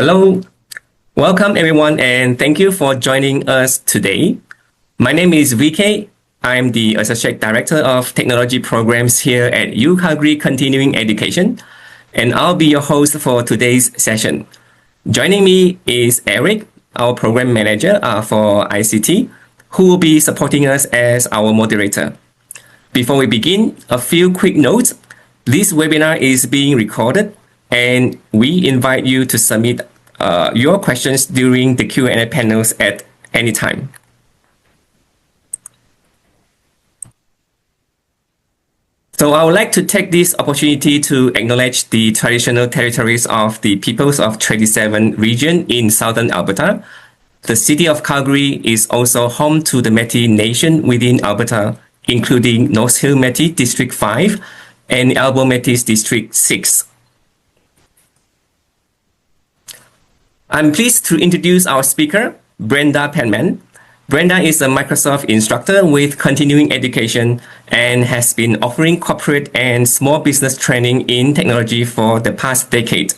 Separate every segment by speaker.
Speaker 1: Hello, welcome everyone, and thank you for joining us today. My name is VK. I'm the Associate Director of Technology Programs here at UCalgary Continuing Education, and I'll be your host for today's session. Joining me is Eric, our Program Manager for ICT, who will be supporting us as our moderator. Before we begin, a few quick notes. This webinar is being recorded, and we invite you to submit your questions during the Q&A panels at any time. So I would like to take this opportunity to acknowledge the traditional territories of the peoples of Treaty 7 region in southern Alberta. The city of Calgary is also home to the Métis Nation within Alberta, including North Hill Métis District 5 and Elbow Métis District 6. I'm pleased to introduce our speaker, Brenda Penman. Brenda is a Microsoft instructor with continuing education and has been offering corporate and small business training in technology for the past decade.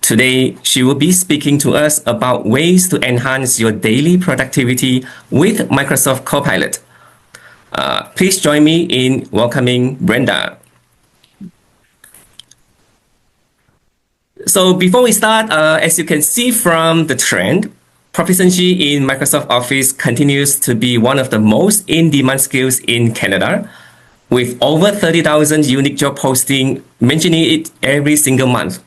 Speaker 1: Today, she will be speaking to us about ways to enhance your daily productivity with Microsoft Copilot. Please join me in welcoming Brenda. So before we start, as you can see from the trend, proficiency in Microsoft Office continues to be one of the most in-demand skills in Canada, with over 30,000 unique job postings mentioning it every single month.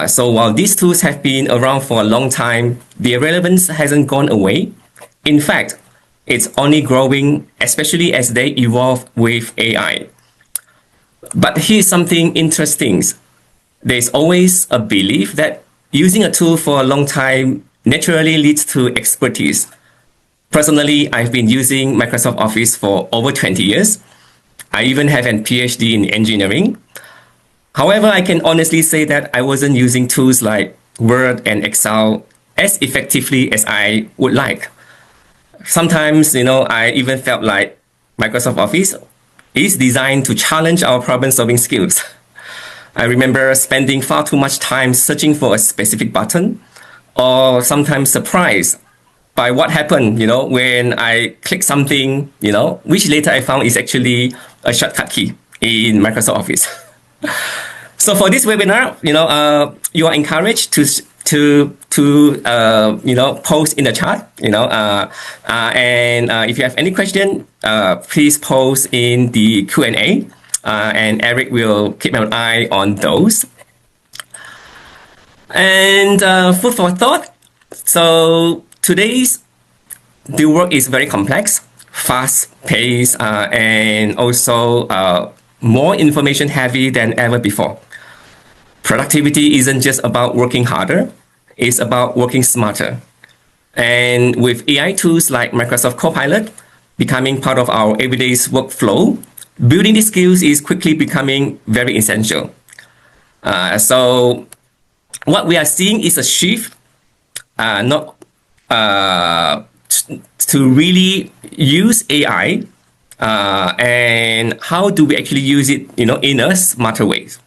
Speaker 1: So while these tools have been around for a long time, their relevance hasn't gone away. In fact, it's only growing, especially as they evolve with AI. But here's something interesting. There's always a belief that using a tool for a long time naturally leads to expertise. Personally, I've been using Microsoft Office for over 20 years. I even have a PhD in engineering. However, I can honestly say that I wasn't using tools like Word and Excel as effectively as I would like. Sometimes, I even felt like Microsoft Office is designed to challenge our problem-solving skills. I remember spending far too much time searching for a specific button, or sometimes surprised by what happened, when I click something, which later I found is actually a shortcut key in Microsoft Office. So for this webinar, you are encouraged to post in the chat, and if you have any question, please post in the Q&A. And Eric will keep an eye on those. And food for thought. So the work is very complex, fast-paced, and also more information heavy than ever before. Productivity isn't just about working harder, it's about working smarter. And with AI tools like Microsoft Copilot becoming part of our everyday workflow, building these skills is quickly becoming very essential. So what we are seeing is a shift, to really use AI, and how do we actually use it, in a smarter ways.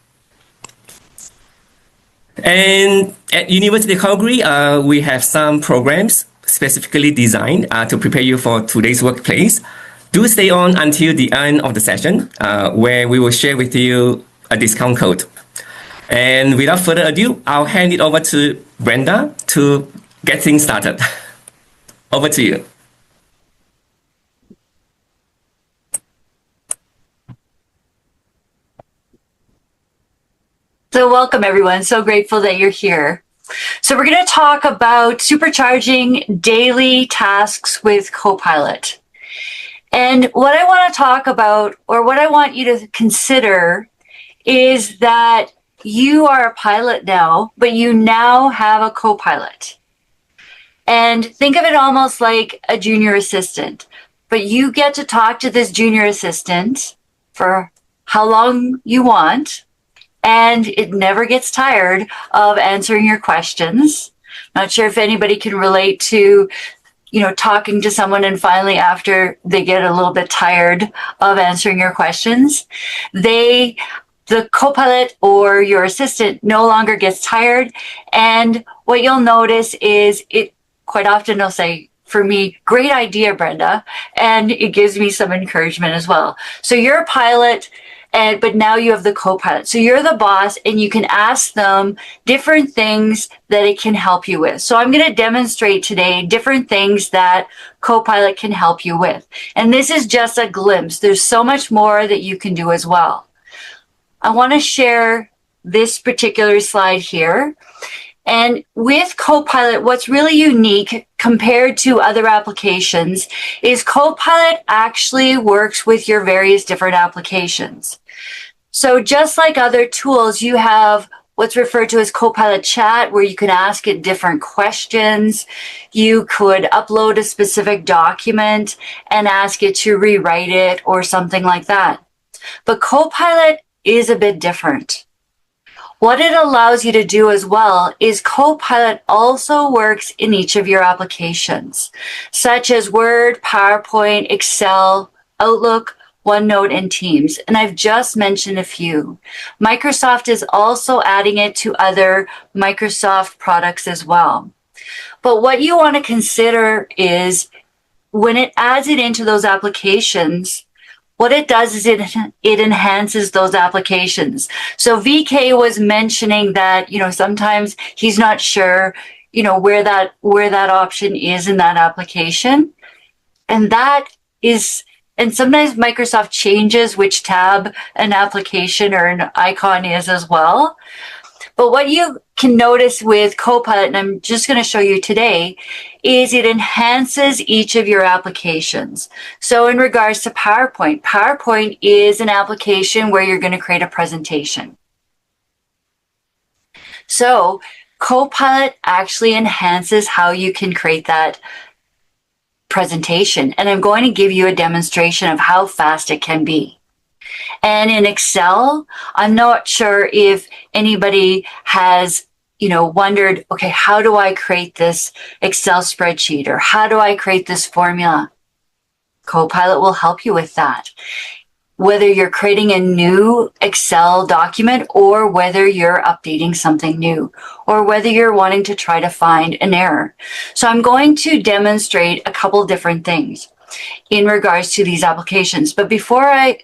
Speaker 1: And at University of Calgary, we have some programs specifically designed to prepare you for today's workplace. Do stay on until the end of the session, where we will share with you a discount code. And without further ado, I'll hand it over to Brenda to get things started. Over to you.
Speaker 2: So welcome, everyone. So grateful that you're here. So we're going to talk about supercharging daily tasks with Copilot. And what I want to talk about, or what I want you to consider, is that you are a pilot now, but you now have a co-pilot. And think of it almost like a junior assistant, but you get to talk to this junior assistant for how long you want, and it never gets tired of answering your questions. Not sure if anybody can relate to talking to someone and finally after they get a little bit tired of answering your questions, they the Copilot or your assistant no longer gets tired. And what you'll notice is it quite often will say, for me, great idea, Brenda. And it gives me some encouragement as well. So you're a pilot, but now you have the Copilot. So you're the boss and you can ask them different things that it can help you with. So I'm going to demonstrate today different things that Copilot can help you with. And this is just a glimpse. There's so much more that you can do as well. I want to share this particular slide here. And with Copilot, what's really unique compared to other applications is Copilot actually works with your various different applications. So just like other tools, you have what's referred to as Copilot Chat, where you can ask it different questions. You could upload a specific document and ask it to rewrite it or something like that. But Copilot is a bit different. What it allows you to do as well is Copilot also works in each of your applications, such as Word, PowerPoint, Excel, Outlook, OneNote, and Teams. And I've just mentioned a few. Microsoft is also adding it to other Microsoft products as well. But what you want to consider is when it adds it into those applications, what it does is it enhances those applications. So VK was mentioning that, sometimes he's not sure, where that option is in that application. And sometimes Microsoft changes which tab an application or an icon is as well. But what you can notice with Copilot, and I'm just going to show you today, is it enhances each of your applications. So in regards to PowerPoint, PowerPoint is an application where you're going to create a presentation. So Copilot actually enhances how you can create that presentation. And I'm going to give you a demonstration of how fast it can be. And in Excel, I'm not sure if anybody has, wondered, okay, how do I create this Excel spreadsheet or how do I create this formula? Copilot will help you with that. Whether you're creating a new Excel document or whether you're updating something new or whether you're wanting to try to find an error. So I'm going to demonstrate a couple different things in regards to these applications. But before I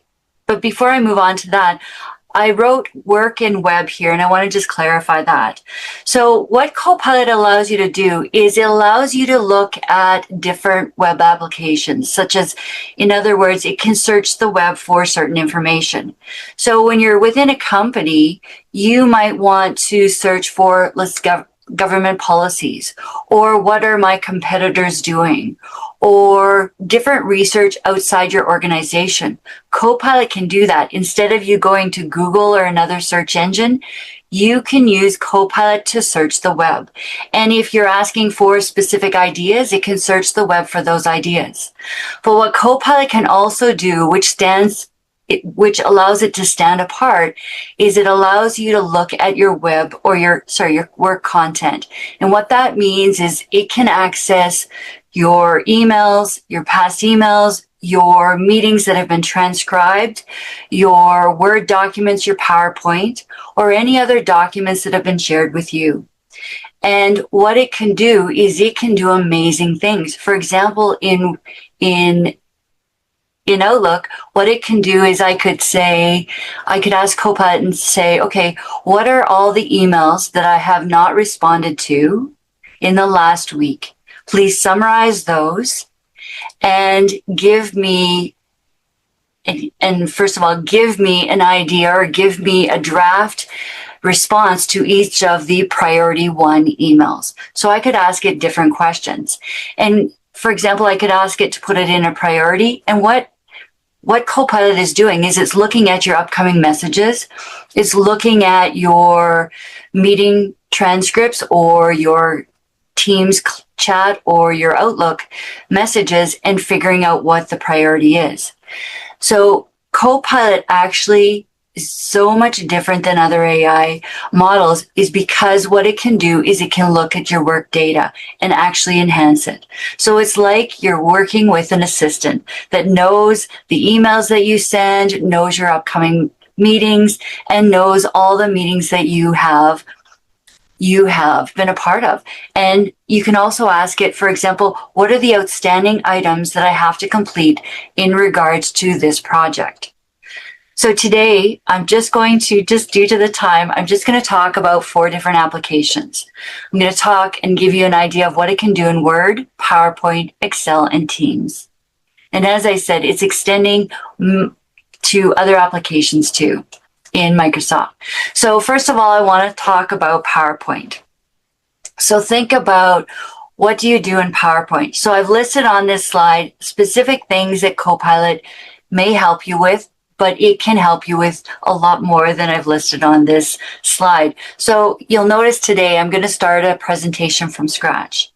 Speaker 2: move on to that, I wrote work and web here, and I want to just clarify that. So what Copilot allows you to do is it allows you to look at different web applications, such as, in other words, it can search the web for certain information. So when you're within a company, you might want to search for, government policies, or what are my competitors doing, or different research outside your organization. Copilot can do that. Instead of you going to Google or another search engine, you can use Copilot to search the web. And if you're asking for specific ideas, it can search the web for those ideas. But what Copilot can also do, which allows it to stand apart, is it allows you to look at your web or your work content. And what that means is it can access your emails, your past emails, your meetings that have been transcribed, your Word documents, your PowerPoint, or any other documents that have been shared with you. And what it can do is it can do amazing things. For example, in Outlook, what it can do is I could ask Copilot and say, okay, what are all the emails that I have not responded to in the last week? Please summarize those and give me an idea or give me a draft response to each of the priority 1 emails. So I could ask it different questions. And for example, I could ask it to put it in a priority. And what Copilot is doing is it's looking at your upcoming messages. It's looking at your meeting transcripts or your Teams chat or your Outlook messages and figuring out what the priority is. So Copilot actually is so much different than other AI models is because what it can do is it can look at your work data and actually enhance it. So it's like you're working with an assistant that knows the emails that you send, knows your upcoming meetings and knows all the meetings that you have been a part of. And you can also ask it, for example, what are the outstanding items that I have to complete in regards to this project? So today, I'm just going to, just due to the time, I'm just going to talk about 4 different applications. I'm going to talk and give you an idea of what it can do in Word, PowerPoint, Excel, and Teams. And as I said, it's extending to other applications too in Microsoft. So first of all, I want to talk about PowerPoint. So think about, what do you do in PowerPoint? So I've listed on this slide specific things that Copilot may help you with, but it can help you with a lot more than I've listed on this slide. So you'll notice today I'm going to start a presentation from scratch.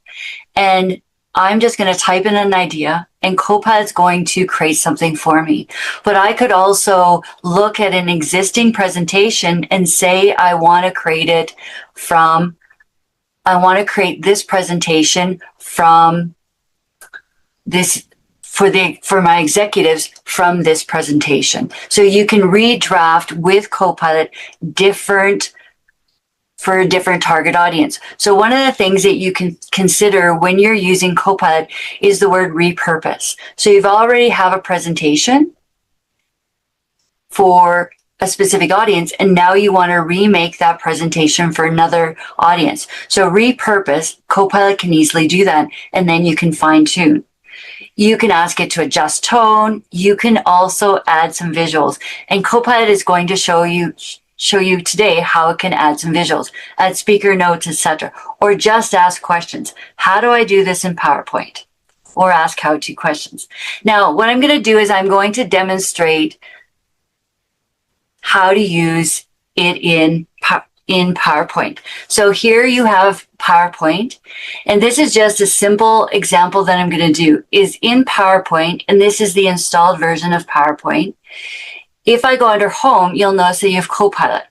Speaker 2: And I'm just going to type in an idea and Copilot's going to create something for me. But I could also look at an existing presentation and say I want to create this presentation from this for my executives from this presentation. So you can redraft with Copilot for a different target audience. So one of the things that you can consider when you're using Copilot is the word repurpose. So you've already have a presentation for a specific audience, and now you want to remake that presentation for another audience. So repurpose, Copilot can easily do that, and then you can fine tune. You can ask it to adjust tone. You can also add some visuals, and Copilot is going to show you today how it can add some visuals, add speaker notes, etc. Or just ask questions. How do I do this in PowerPoint? Or ask how-to questions. Now, what I'm going to do is I'm going to demonstrate how to use it in PowerPoint. So here you have PowerPoint, and this is just a simple example that I'm going to do is in PowerPoint, and this is the installed version of PowerPoint. If I go under Home, you'll notice that you have Copilot.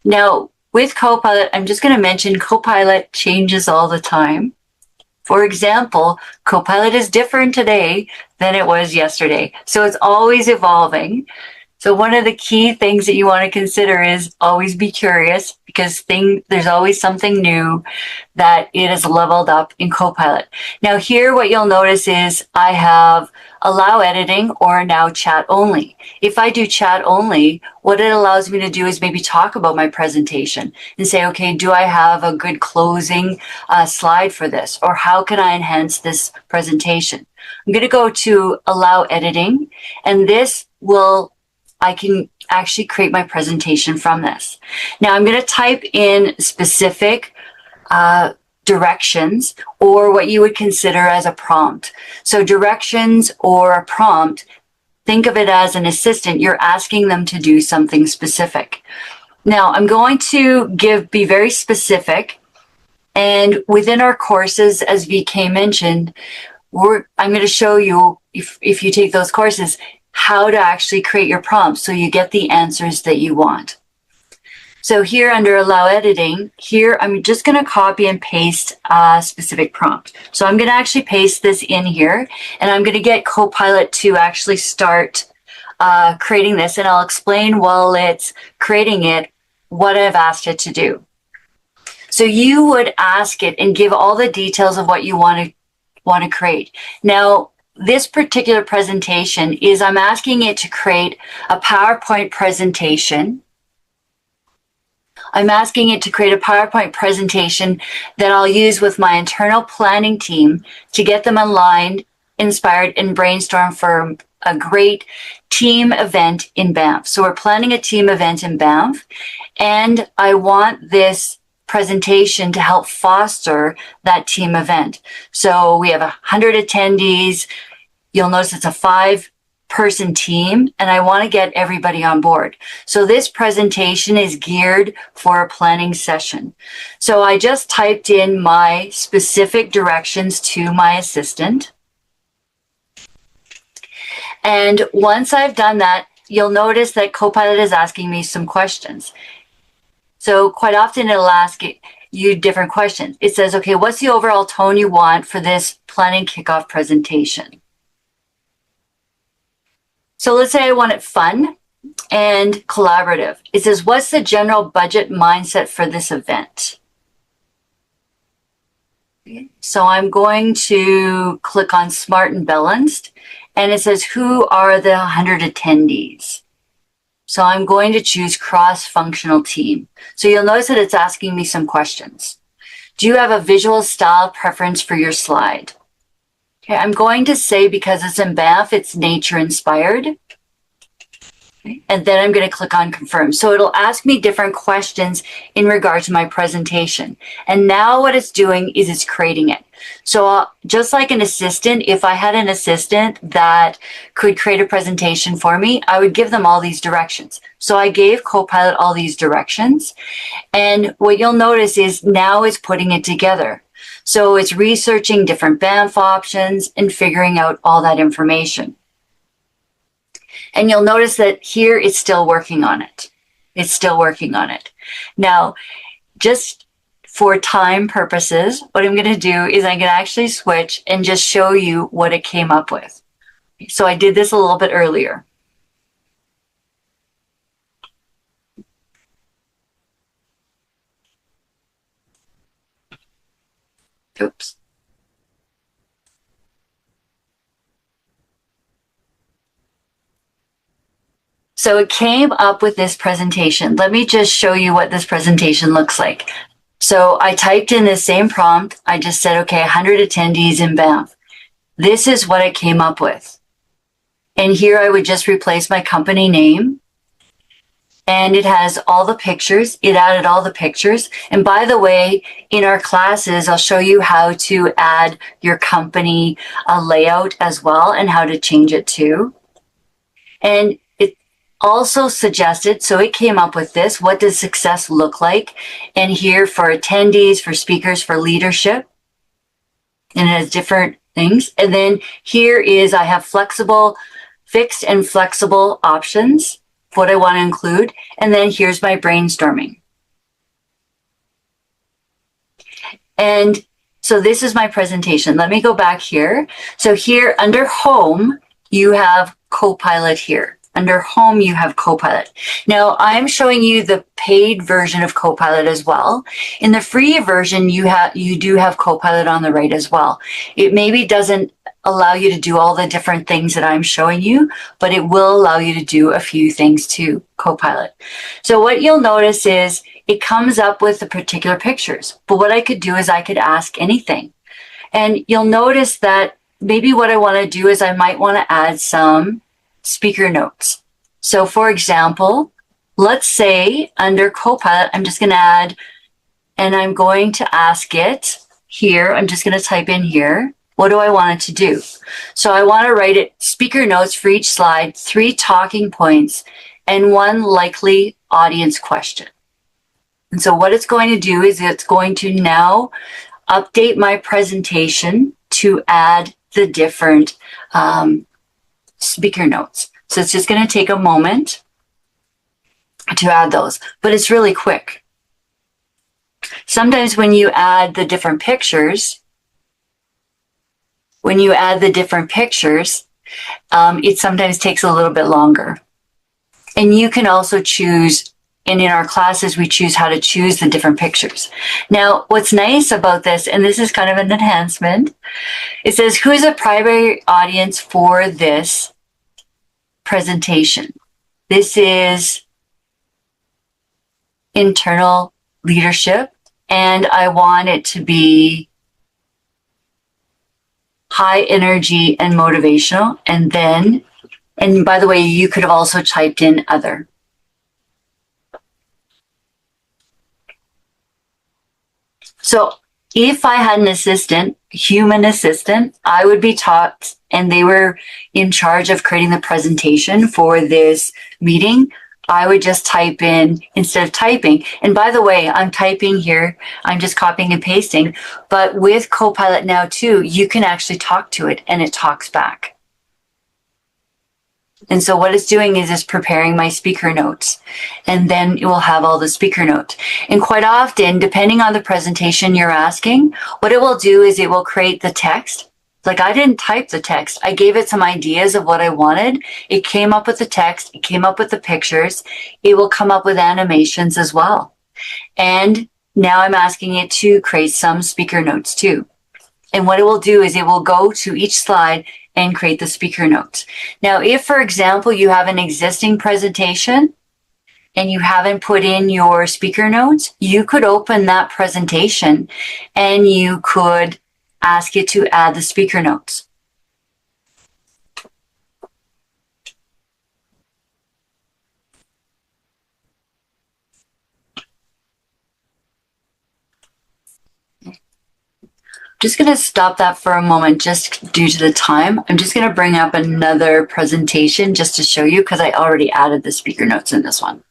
Speaker 2: Now, with Copilot, I'm just going to mention Copilot changes all the time. For example, Copilot is different today than it was yesterday. So it's always evolving. So one of the key things that you want to consider is always be curious, because there's always something new that it has leveled up in Copilot. Now here, what you'll notice is I have allow editing or now chat only. If I do chat only, what it allows me to do is maybe talk about my presentation and say, okay, do I have a good closing slide for this? Or how can I enhance this presentation? I'm going to go to allow editing, and I can actually create my presentation from this. Now I'm going to type in specific directions, or what you would consider as a prompt. So directions or a prompt, think of it as an assistant. You're asking them to do something specific. Now I'm going to be very specific, and within our courses, as VK mentioned, I'm going to show you, if you take those courses, how to actually create your prompts so you get the answers that you want. So here under allow editing, here I'm just going to copy and paste a specific prompt. So I'm going to actually paste this in here, and I'm going to get Copilot to actually start creating this, and I'll explain while it's creating it what I've asked it to do. So you would ask it and give all the details of what you want to create. Now, this particular presentation is I'm asking it to create a PowerPoint presentation. I'm asking it to create a PowerPoint presentation that I'll use with my internal planning team to get them aligned, inspired, and brainstorm for a great team event in Banff. So we're planning a team event in Banff, and I want this presentation to help foster that team event. So we have 100 attendees. You'll notice it's a 5-person team, and I want to get everybody on board. So this presentation is geared for a planning session. So I just typed in my specific directions to my assistant. And once I've done that, you'll notice that Copilot is asking me some questions. So quite often it'll ask you different questions. It says, okay, what's the overall tone you want for this planning kickoff presentation? So let's say I want it fun. and collaborative. It says, what's the general budget mindset for this event? So I'm going to click on Smart and Balanced, and it says, who are the 100 attendees? So I'm going to choose cross-functional team. So you'll notice that it's asking me some questions. Do you have a visual style preference for your slide? Okay, I'm going to say, because it's in Banff, it's nature inspired. And then I'm going to click on confirm. So it'll ask me different questions in regard to my presentation. And now what it's doing is it's creating it. So just like an assistant, if I had an assistant that could create a presentation for me, I would give them all these directions. So I gave Copilot all these directions. And what you'll notice is now it's putting it together. So it's researching different Banff options and figuring out all that information. And you'll notice that here it's still working on it. It's still working on it. Now, just for time purposes, what I'm going to do is I'm going to actually switch and just show you what it came up with. So I did this a little bit earlier. Oops. So it came up with this presentation. Let me just show you what this presentation looks like. So I typed in the same prompt. I just said, okay, 100 attendees in Banff. This is what it came up with. And here I would just replace my company name. And it has all the pictures. It added all the pictures. And by the way, in our classes, I'll show you how to add your company layout as well and how to change it too. And also suggested, so it came up with this, what does success look like? And here for attendees, for speakers, for leadership, and it has different things. And then here is, I have fixed and flexible options, what I want to include. And then here's my brainstorming. And so this is my presentation. Let me go back here. So here under Home, you have Copilot here. Under Home, you have Copilot. Now, I'm showing you the paid version of Copilot as well. In the free version, you do have Copilot on the right as well. It maybe doesn't allow you to do all the different things that I'm showing you, but it will allow you to do a few things too, Copilot. So what you'll notice is it comes up with the particular pictures. But what I could do is I could ask anything. And you'll notice that maybe what I want to do is I might want to add some speaker notes. So for example, let's say under Copilot, I'm just going to add, and I'm going to ask it here. I'm just going to type in here. What do I want it to do? So I want to write it speaker notes for each slide, 3 talking points, and 1 likely audience question. And so what it's going to do is it's going to now update my presentation to add the different speaker notes. So it's just going to take a moment to add those, but it's really quick. Sometimes when you add the different pictures, it sometimes takes a little bit longer. And you can also choose, and in our classes, we choose how to choose the different pictures. Now, what's nice about this, and this is kind of an enhancement, it says, who's a primary audience for this presentation? This is internal leadership, and I want it to be high energy and motivational. And then, and by the way, you could have also typed in other. So if I had an assistant, human assistant, I would be taught, and they were in charge of creating the presentation for this meeting, I would just type in instead of typing. And by the way, I'm typing here, I'm just copying and pasting, but with Copilot now too, you can actually talk to it and it talks back. And so what it's doing is it's preparing my speaker notes, and then it will have all the speaker notes. And quite often, depending on the presentation you're asking, what it will do is it will create the text, Like I didn't type the text. I gave it some ideas of what I wanted. It came up with the text. It came up with the pictures. It will come up with animations as well. And now I'm asking it to create some speaker notes too. And what it will do is it will go to each slide and create the speaker notes. Now, if, for example, you have an existing presentation and you haven't put in your speaker notes, you could open that presentation and you could ask it to add the speaker notes. Just going to stop that for a moment just due to the time. I'm just going to bring up another presentation just to show you because I already added the speaker notes in this one.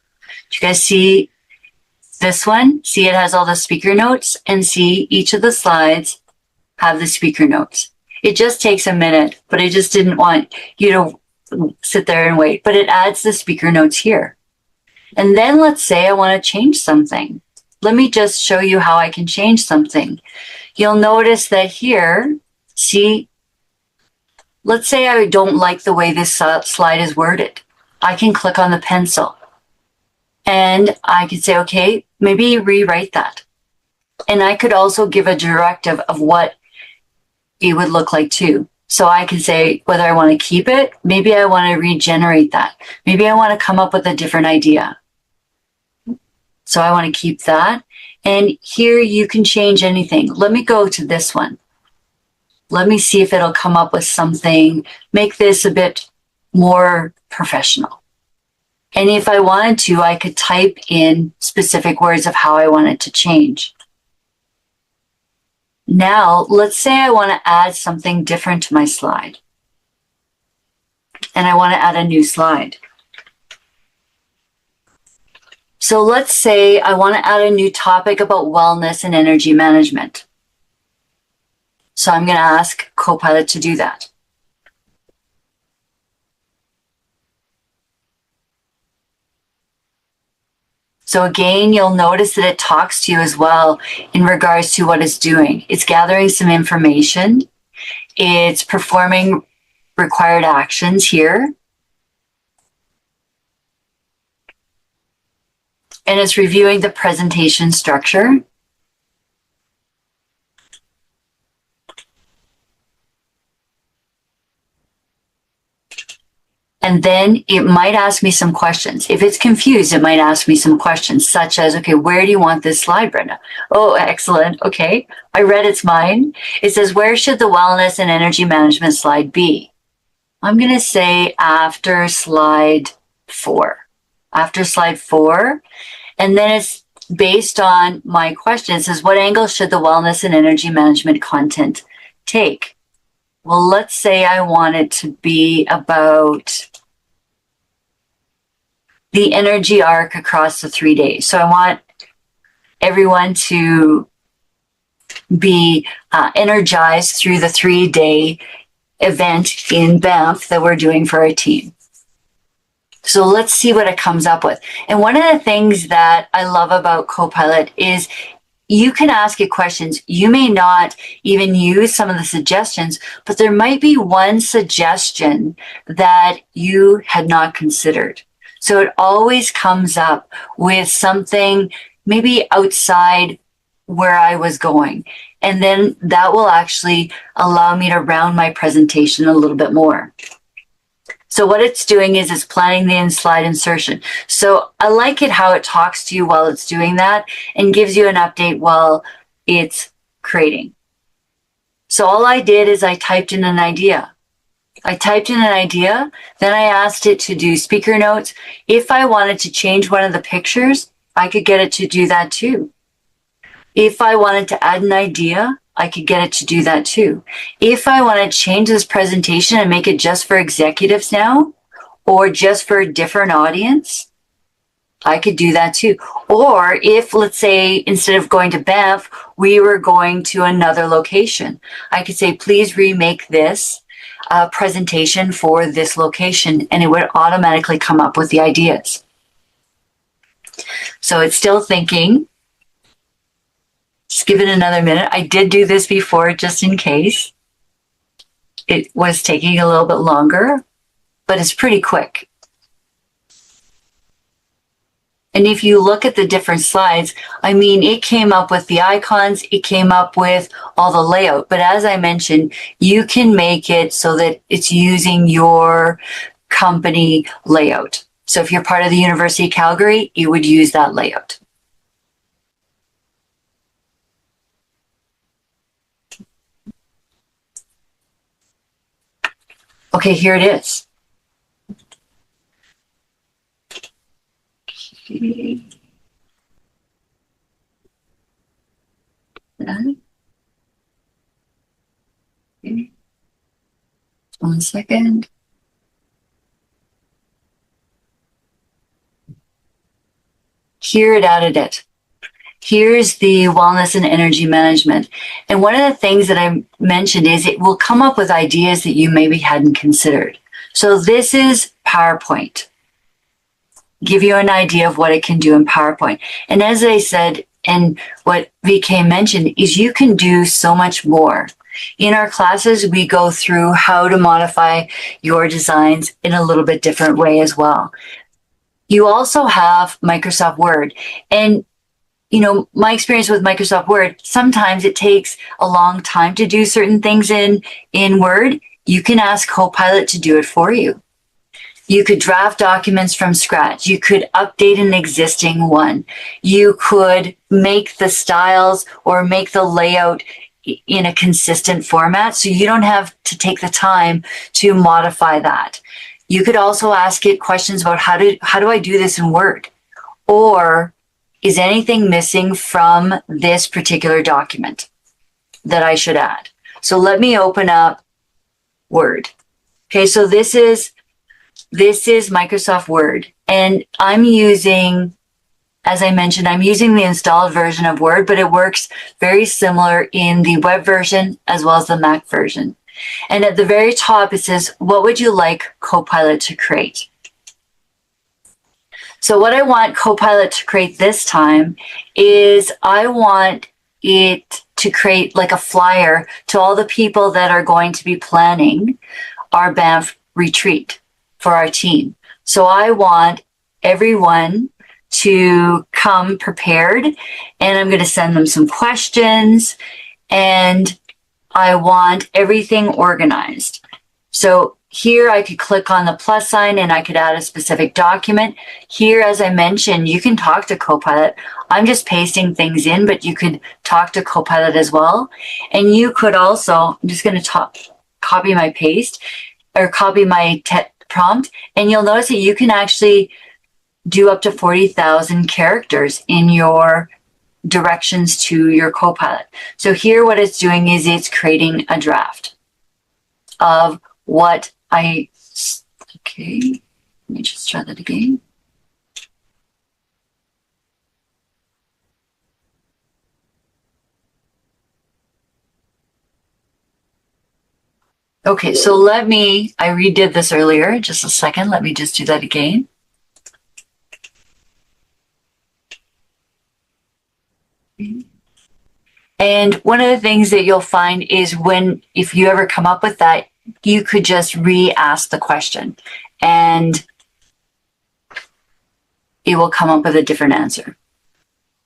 Speaker 2: Do you guys see this one? See it has all the speaker notes and see each of the slides have the speaker notes. It just takes a minute, but I just didn't want you to sit there and wait. But it adds the speaker notes here. And then let's say I want to change something. Let me just show you how I can change something. You'll notice that here, see, let's say I don't like the way this slide is worded. I can click on the pencil and I can say, okay, maybe rewrite that. And I could also give a directive of what it would look like too. So I can say whether I want to keep it, maybe I want to regenerate that. Maybe I want to come up with a different idea. So I want to keep that. And here you can change anything. Let me go to this one. Let me see if it'll come up with something, make this a bit more professional. And if I wanted to, I could type in specific words of how I want it to change. Now, let's say I want to add something different to my slide. And I want to add a new slide. So let's say I want to add a new topic about wellness and energy management. So I'm going to ask Copilot to do that. So again, you'll notice that it talks to you as well in regards to what it's doing. It's gathering some information. It's performing required actions here. And it's reviewing the presentation structure. And then it might ask me some questions. If it's confused, it might ask me some questions such as, okay, where do you want this slide, Brenda? Oh, excellent. Okay, I read its mind. It says, where should the wellness and energy management slide be? I'm going to say after slide 4. After slide 4. And then it's based on my question. It says, what angle should the wellness and energy management content take? Well, let's say I want it to be about the energy arc across the 3 days. So I want everyone to be energized through the 3-day event in Banff that we're doing for our team. So let's see what it comes up with. And one of the things that I love about Copilot is you can ask it questions. You may not even use some of the suggestions, but there might be one suggestion that you had not considered. So it always comes up with something maybe outside where I was going. And then that will actually allow me to round my presentation a little bit more. So what it's doing is it's planning the in-slide insertion. So I like it how it talks to you while it's doing that and gives you an update while it's creating. So all I did is I typed in an idea. Then I asked it to do speaker notes. If I wanted to change one of the pictures, I could get it to do that too. If I wanted to add an idea, I could get it to do that too. If I want to change this presentation and make it just for executives now, or just for a different audience, I could do that too. Or if, let's say, instead of going to Banff, we were going to another location, I could say, please remake this presentation for this location, and it would automatically come up with the ideas. So it's still thinking. Just give it another minute. I did do this before just in case. it was taking a little bit longer, but it's pretty quick. And if you look at the different slides, I mean, it came up with the icons, it came up with all the layout. But as I mentioned, you can make it so that it's using your company layout. So if you're part of the University of Calgary, you would use that layout. Okay, here it is. Okay. Okay. 1 second. Here it added it. Here's the wellness and energy management. And one of the things that I mentioned is it will come up with ideas that you maybe hadn't considered. So this is PowerPoint. Give you an idea of what it can do in PowerPoint. And as I said, and what VK mentioned, is you can do so much more. In our classes, we go through how to modify your designs in a little bit different way as well. You also have Microsoft Word. And you know, my experience with Microsoft Word, sometimes it takes a long time to do certain things in Word. You can ask Copilot to do it for you. You could draft documents from scratch. You could update an existing one. You could make the styles or make the layout in a consistent format, so you don't have to take the time to modify that. You could also ask it questions about how do I do this in Word? Or is anything missing from this particular document that I should add? So let me open up Word. Okay, so this is Microsoft Word. And I'm using, as I mentioned, I'm using the installed version of Word, but it works very similar in the web version as well as the Mac version. And at the very top, it says, what would you like Copilot to create? So what I want Copilot to create this time is I want it to create like a flyer to all the people that are going to be planning our Banff retreat for our team. So I want everyone to come prepared, and I'm going to send them some questions, and I want everything organized. So here I could click on the plus sign and I could add a specific document. Here, as I mentioned, you can talk to Copilot. I'm just pasting things in, but you could talk to Copilot as well. And you could also, I'm just going to copy my paste or copy my prompt. And you'll notice that you can actually do up to 40,000 characters in your directions to your Copilot. So here what it's doing is it's creating a draft of what okay, let me just try that again. Okay, so I redid this earlier, just a second, let me just do that again. And one of the things that you'll find is if you ever come up with that, you could just re-ask the question and it will come up with a different answer.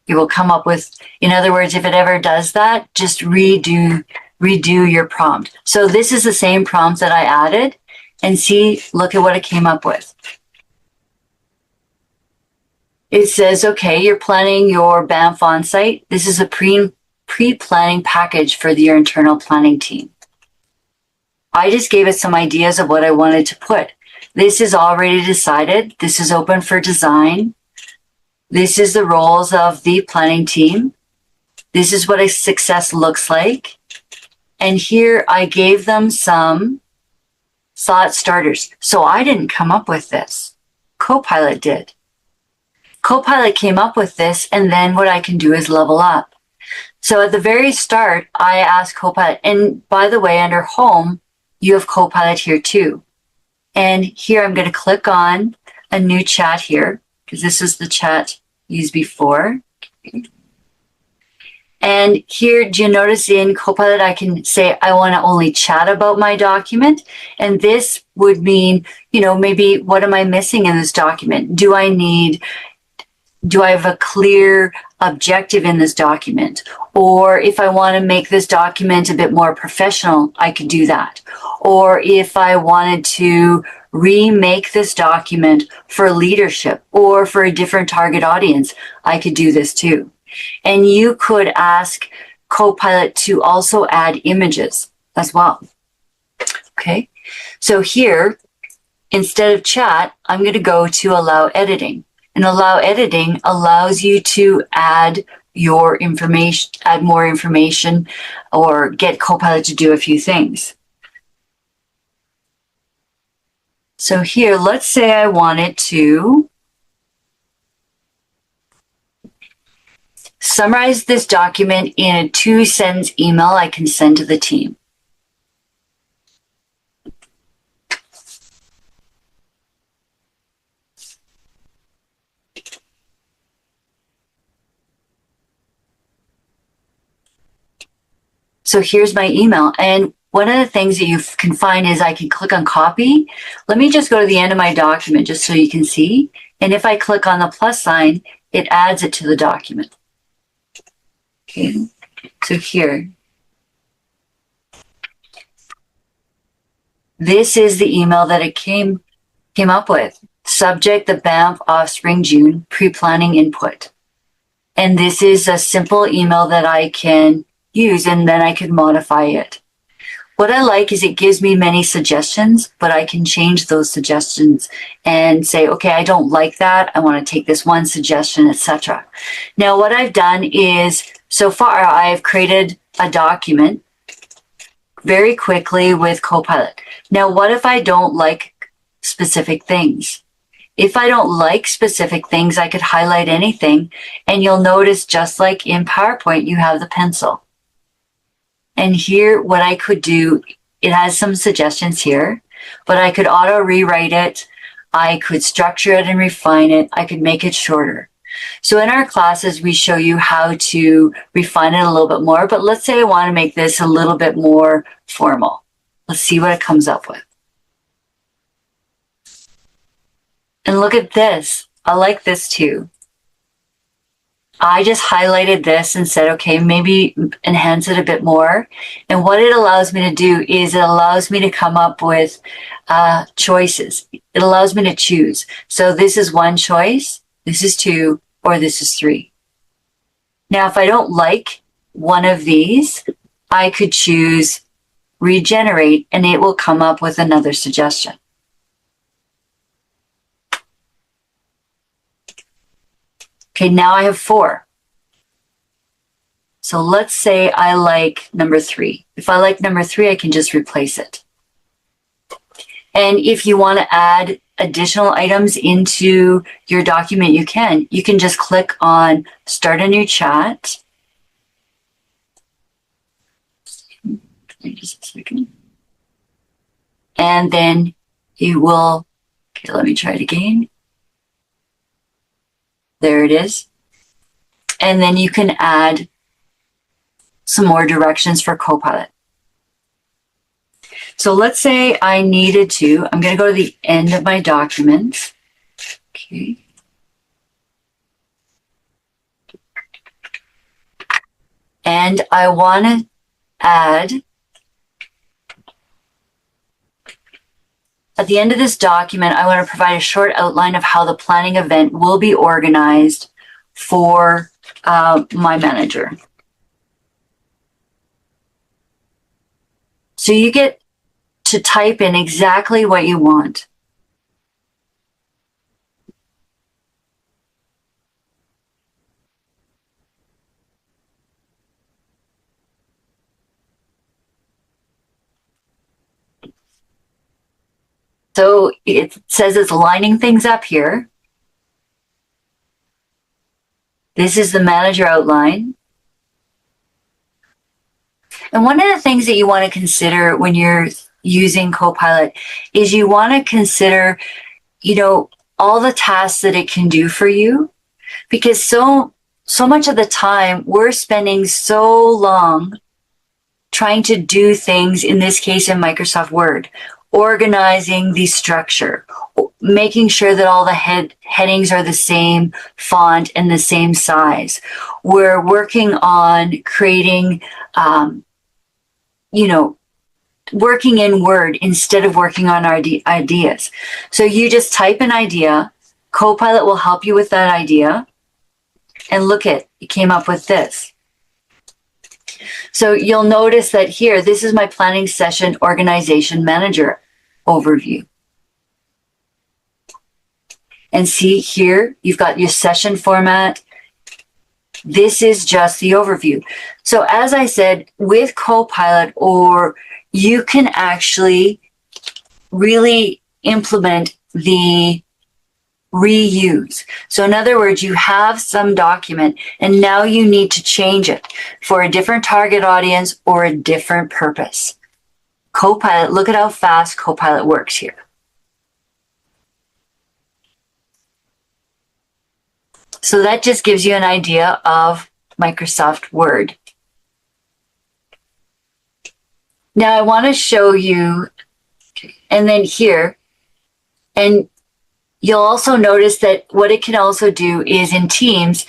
Speaker 2: It will come up with, in other words, if it ever does that, just redo your prompt. So this is the same prompt that I added, and look at what it came up with. It says, okay, you're planning your Banff onsite. This is a pre-planning package for your internal planning team. I just gave it some ideas of what I wanted to put. This is already decided. This is open for design. This is the roles of the planning team. This is what a success looks like. And here I gave them some thought starters. So I didn't come up with this. Copilot did. Copilot came up with this, and then what I can do is level up. So at the very start, I asked Copilot, and by the way, under Home, you have Copilot here too. And here I'm going to click on a new chat here, because this is the chat used before. Okay. And here, do you notice in Copilot, I can say, I want to only chat about my document. And this would mean, maybe what am I missing in this document? Do I have a clear objective in this document? Or if I want to make this document a bit more professional, I could do that. Or if I wanted to remake this document for leadership or for a different target audience, I could do this too. And you could ask Copilot to also add images as well. Okay, so here, instead of chat, I'm going to go to allow editing. And allow editing allows you to add your information, add more information, or get Copilot to do a few things. So here, let's say I wanted to summarize this document in a 2-sentence email I can send to the team. So here's my email. And one of the things that you can find is I can click on copy. Let me just go to the end of my document just so you can see. And if I click on the plus sign, it adds it to the document. Okay, so here. This is the email that it came up with. Subject, the Banff Offspring June, pre-planning input. And this is a simple email that I can use, and then I can modify it. What I like is it gives me many suggestions, but I can change those suggestions and say, okay, I don't like that. I want to take this one suggestion, etc. Now, what I've done is, so far, I've created a document very quickly with Copilot. Now, what if I don't like specific things? If I don't like specific things, I could highlight anything, and you'll notice just like in PowerPoint, you have the pencil. And here, what I could do, it has some suggestions here, but I could auto rewrite it. I could structure it and refine it. I could make it shorter. So in our classes, we show you how to refine it a little bit more, but let's say I want to make this a little bit more formal. Let's see what it comes up with. And look at this. I like this too. I just highlighted this and said, okay, maybe enhance it a bit more. And what it allows me to do is it allows me to come up with choices. It allows me to choose. So this is one choice, this is 2, or this is 3. Now, if I don't like one of these, I could choose regenerate, and it will come up with another suggestion. Okay, now I have 4. So let's say I like number 3. If I like number 3, I can just replace it. And if you want to add additional items into your document, you can. You can just click on Start a New Chat. Just a second. And then you will, okay, let me try it again. There it is. And then you can add some more directions for Copilot. So let's say I needed to, I'm going to go to the end of my document. Okay. And I want to add, at the end of this document, I want to provide a short outline of how the planning event will be organized for my manager. So you get to type in exactly what you want. So it says it's lining things up here. This is the manager outline. And one of the things that you want to consider when you're using Copilot is you want to consider, all the tasks that it can do for you, because so so much of the time we're spending so long trying to do things, in this case in Microsoft Word, organizing the structure, making sure that all the headings are the same font and the same size. We're working on creating, working in Word instead of working on our ideas. So you just type an idea, Copilot will help you with that idea, and look it came up with this. So you'll notice that here, this is my planning session organization manager overview. And see here, you've got your session format. This is just the overview. So as I said, with Copilot, or you can actually really implement the reuse. So in other words, you have some document and now you need to change it for a different target audience or a different purpose. Copilot, look at how fast Copilot works here. So that just gives you an idea of Microsoft Word. Now I want to show you, and then here, and you'll also notice that what it can also do is in Teams,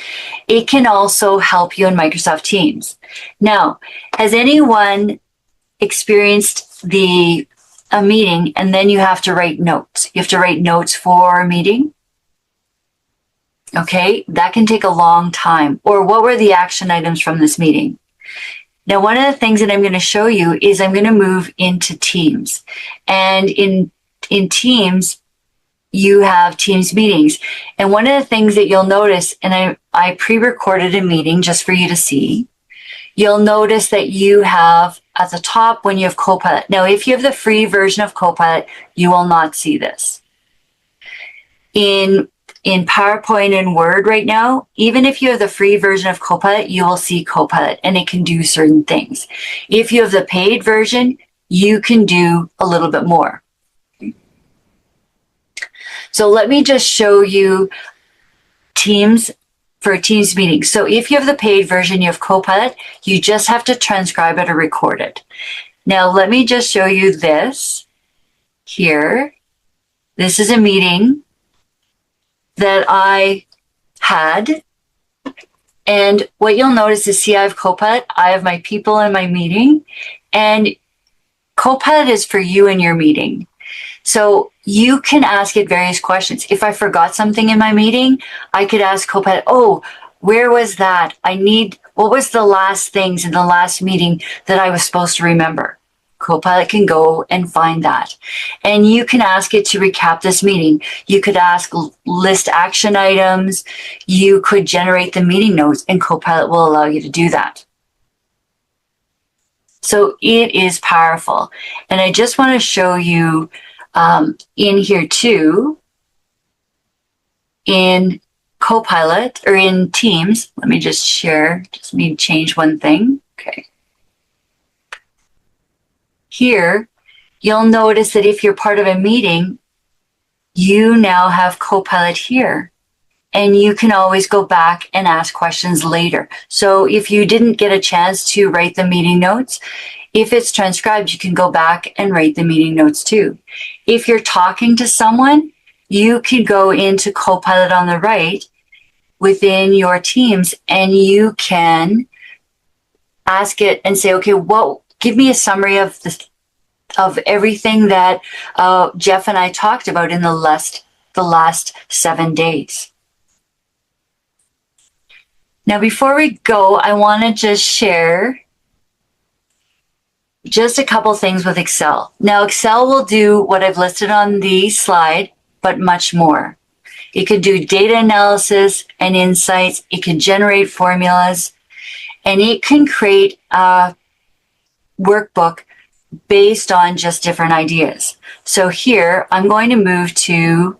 Speaker 2: it can also help you in Microsoft Teams. Now, has anyone experienced a meeting and then you have to write notes? You have to write notes for a meeting? Okay, that can take a long time. Or what were the action items from this meeting? Now, one of the things that I'm going to show you is I'm going to move into Teams. And in Teams, you have Teams meetings. And one of the things that you'll notice, and I pre-recorded a meeting just for you to see, you'll notice that you have at the top when you have Copilot. Now, if you have the free version of Copilot, you will not see this. In PowerPoint and Word right now, even if you have the free version of Copilot, you will see Copilot and it can do certain things. If you have the paid version, you can do a little bit more. So let me just show you Teams for a Teams meeting. So if you have the paid version, you have Copilot, you just have to transcribe it or record it. Now let me just show you this here. This is a meeting that I had. And what you'll notice is, see, I have Copilot, I have my people in my meeting, and Copilot is for you in your meeting. So you can ask it various questions. If I forgot something in my meeting, I could ask Copilot, oh, where was that? What was the last things in the last meeting that I was supposed to remember? Copilot can go and find that. And you can ask it to recap this meeting. You could ask list action items. You could generate the meeting notes, and Copilot will allow you to do that. So it is powerful. And I just want to show you in here too, in Copilot or in Teams. Let me just share, just need to change one thing. Okay. Here, you'll notice that if you're part of a meeting, you now have Copilot here. And you can always go back and ask questions later. So if you didn't get a chance to write the meeting notes, if it's transcribed, you can go back and write the meeting notes too. If you're talking to someone, you can go into Copilot on the right within your Teams, and you can ask it and say, okay, give me a summary of everything that Jeff and I talked about in the last 7 days. Now, before we go, I want to just share just a couple things with Excel. Now, Excel will do what I've listed on the slide, but much more. It could do data analysis and insights. It can generate formulas, and it can create a workbook based on just different ideas. So here, I'm going to move to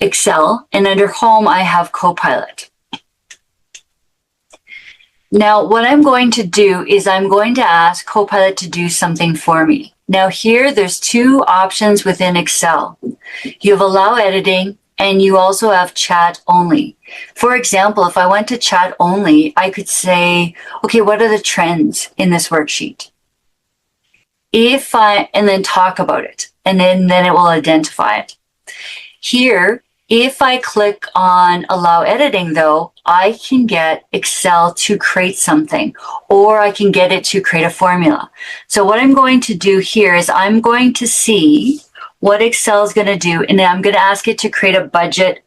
Speaker 2: Excel, and under Home, I have Copilot. Now, what I'm going to do is I'm going to ask Copilot to do something for me. Now here, there's two options within Excel. You have Allow Editing and you also have chat only. For example, if I went to chat only, I could say, okay, what are the trends in this worksheet? And then talk about it, and then it will identify it. Here, if I click on allow editing though, I can get Excel to create something, or I can get it to create a formula. So what I'm going to do here is I'm going to see what Excel is going to do, and then I'm going to ask it to create a budget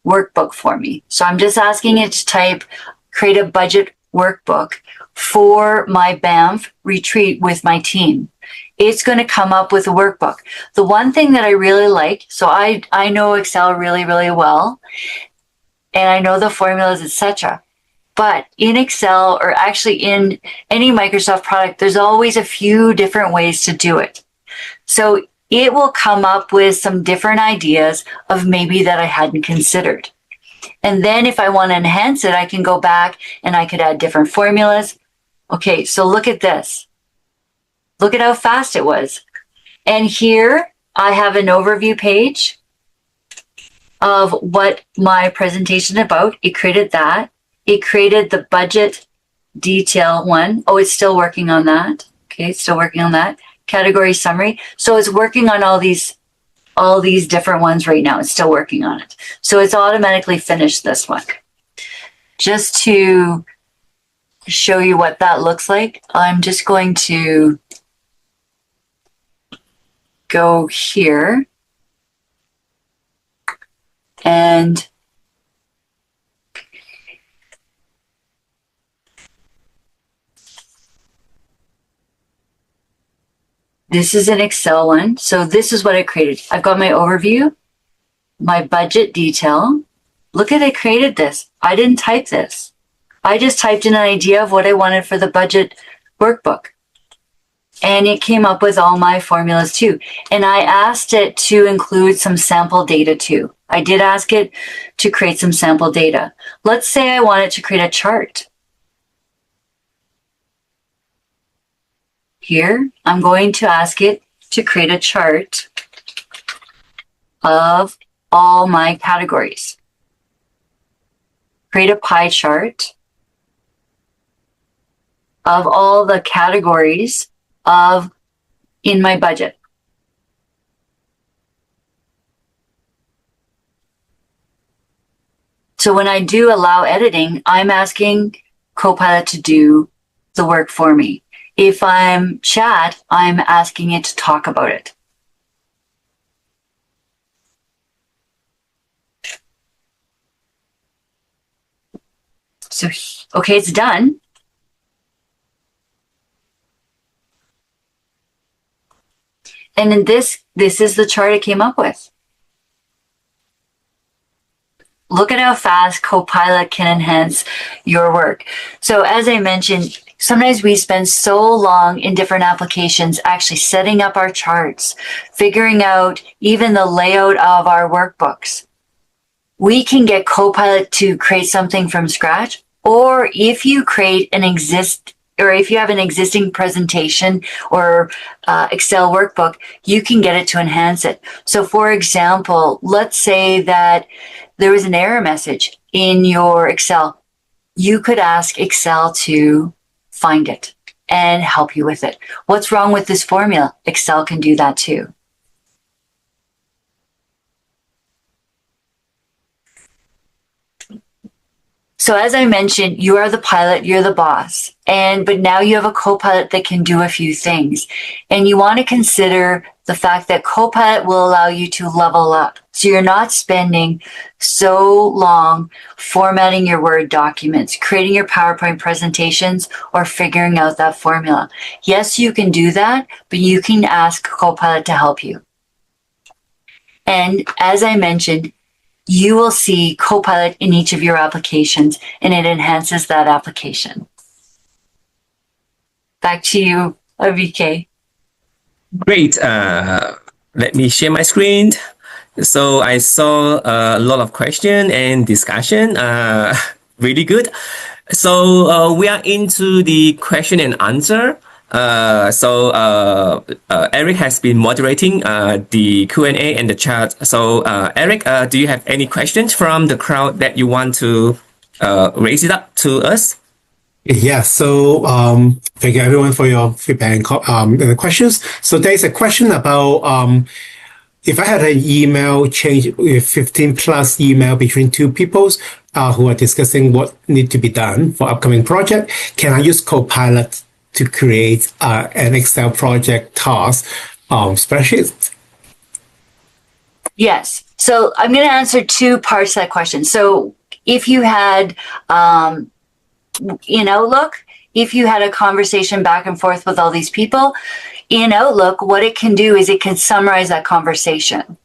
Speaker 2: workbook for me. So I'm just asking it to type, create a budget workbook for my Banff retreat with my team. It's going to come up with a workbook. The one thing that I really like, so I know Excel really, really well, and I know the formulas, etc. But in Excel, or actually in any Microsoft product, there's always a few different ways to do it. So it will come up with some different ideas of maybe that I hadn't considered. And then if I want to enhance it, I can go back and I could add different formulas. Okay, so look at this. Look at how fast it was. And here I have an overview page of what my presentation is about. It created that. It created the budget detail one. Oh, it's still working on that. Okay, it's still working on that. Category summary. So it's working on all these different ones right now. It's still working on it. So it's automatically finished this one. Just to show you what that looks like, I'm just going to go here and this is an Excel one. So this is what I created. I've got my overview, my budget detail. Look at, I created this. I didn't type this. I just typed in an idea of what I wanted for the budget workbook. And it came up with all my formulas too. And I asked it to include some sample data too. I did ask it to create some sample data. Let's say I wanted to create a chart. Here, I'm going to ask it to create a chart of all my categories. Create a pie chart of all the categories in my budget. So when I do allow editing, I'm asking Copilot to do the work for me. If I'm chat, I'm asking it to talk about it. So, okay, it's done. And in this is the chart I came up with. Look at how fast Copilot can enhance your work. So as I mentioned, sometimes we spend so long in different applications actually setting up our charts, figuring out even the layout of our workbooks. We can get Copilot to create something from scratch, or if you create if you have an existing presentation or Excel workbook, you can get it to enhance it. So for example, let's say that there was an error message in your Excel. You could ask Excel to find it and help you with it. What's wrong with this formula? Excel can do that too. So as I mentioned, you are the pilot, you're the boss. But now you have a Copilot that can do a few things. And you want to consider the fact that Copilot will allow you to level up. So you're not spending so long formatting your Word documents, creating your PowerPoint presentations, or figuring out that formula. Yes, you can do that, but you can ask Copilot to help you. And as I mentioned, you will see Copilot in each of your applications, and it enhances that application. Back to you, VK.
Speaker 1: Great. Let me share my screen. So I saw a lot of question and discussion. Really good. So we are into the question and answer. Eric has been moderating the Q&A and the chat. So Eric, do you have any questions from the crowd that you want to raise it up to us?
Speaker 3: Yeah, so thank you everyone for your feedback and the questions. So there's a question about if I had an email change with 15 plus email between two people who are discussing what need to be done for upcoming project, can I use Copilot to create an Excel project task spreadsheet?
Speaker 2: Yes. So I'm going to answer two parts to that question. So if you had, in Outlook, if you had a conversation back and forth with all these people, in Outlook, what it can do is it can summarize that conversation.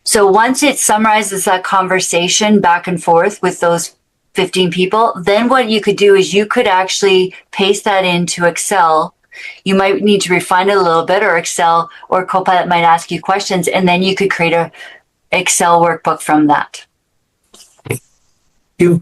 Speaker 2: So once it summarizes that conversation back and forth with those 15 people, then what you could do is you could actually paste that into Excel. You might need to refine it a little bit, or Excel or Copilot might ask you questions, and then you could create a Excel workbook from that.
Speaker 3: Thank you.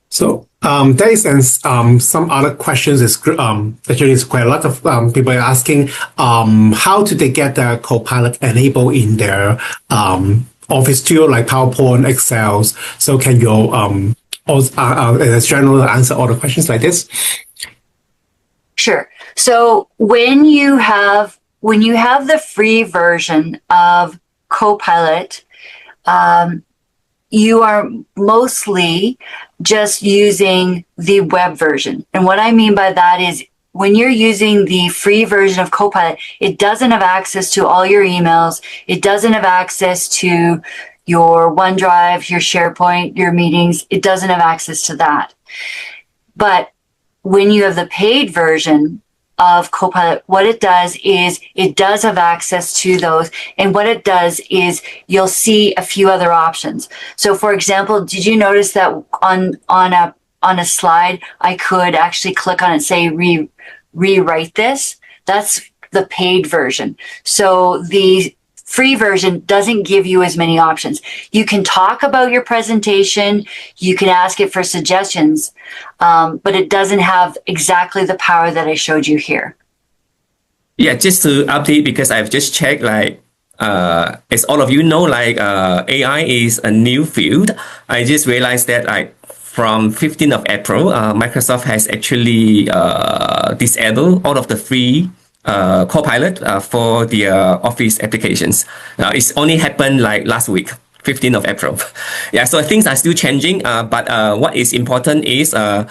Speaker 3: So there is some other questions. Actually, it's quite a lot of people are asking how do they get the Copilot enabled in their Office tool like PowerPoint, Excel. So can you as general answer all the questions like this?
Speaker 2: Sure. So when you have the free version of Copilot, you are mostly just using the web version. And what I mean by that is when you're using the free version of Copilot, it doesn't have access to all your emails. It doesn't have access to your OneDrive, your SharePoint, your meetings. It doesn't have access to that. But when you have the paid version of Copilot, what it does is it does have access to those. And what it does is you'll see a few other options. So for example, did you notice that on a slide, I could actually click on it and say, rewrite this? That's the paid version. So the free version doesn't give you as many options. You can talk about your presentation, you can ask it for suggestions, but it doesn't have exactly the power that I showed you here.
Speaker 1: Yeah, just to update, because I've just checked, like, as all of you know, like AI is a new field. I just realized that like from 15th of April, Microsoft has actually disabled all of the free Copilot for the Office applications. It's only happened like last week, 15th of April. Yeah, so things are still changing, but what is important is that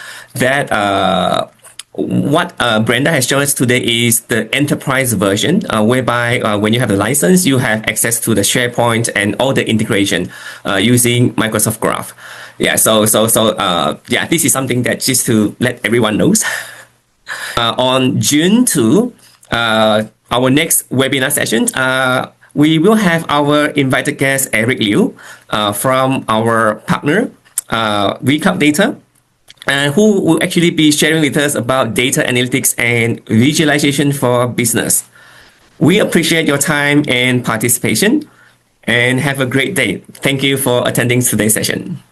Speaker 1: what Brenda has shown us today is the enterprise version, whereby when you have the license, you have access to the SharePoint and all the integration using Microsoft Graph. Yeah, so yeah, this is something that just to let everyone knows. On June 2, our next webinar session, we will have our invited guest, Eric Liu, from our partner, Recap Data, who will actually be sharing with us about data analytics and visualization for business. We appreciate your time and participation, and have a great day. Thank you for attending today's session.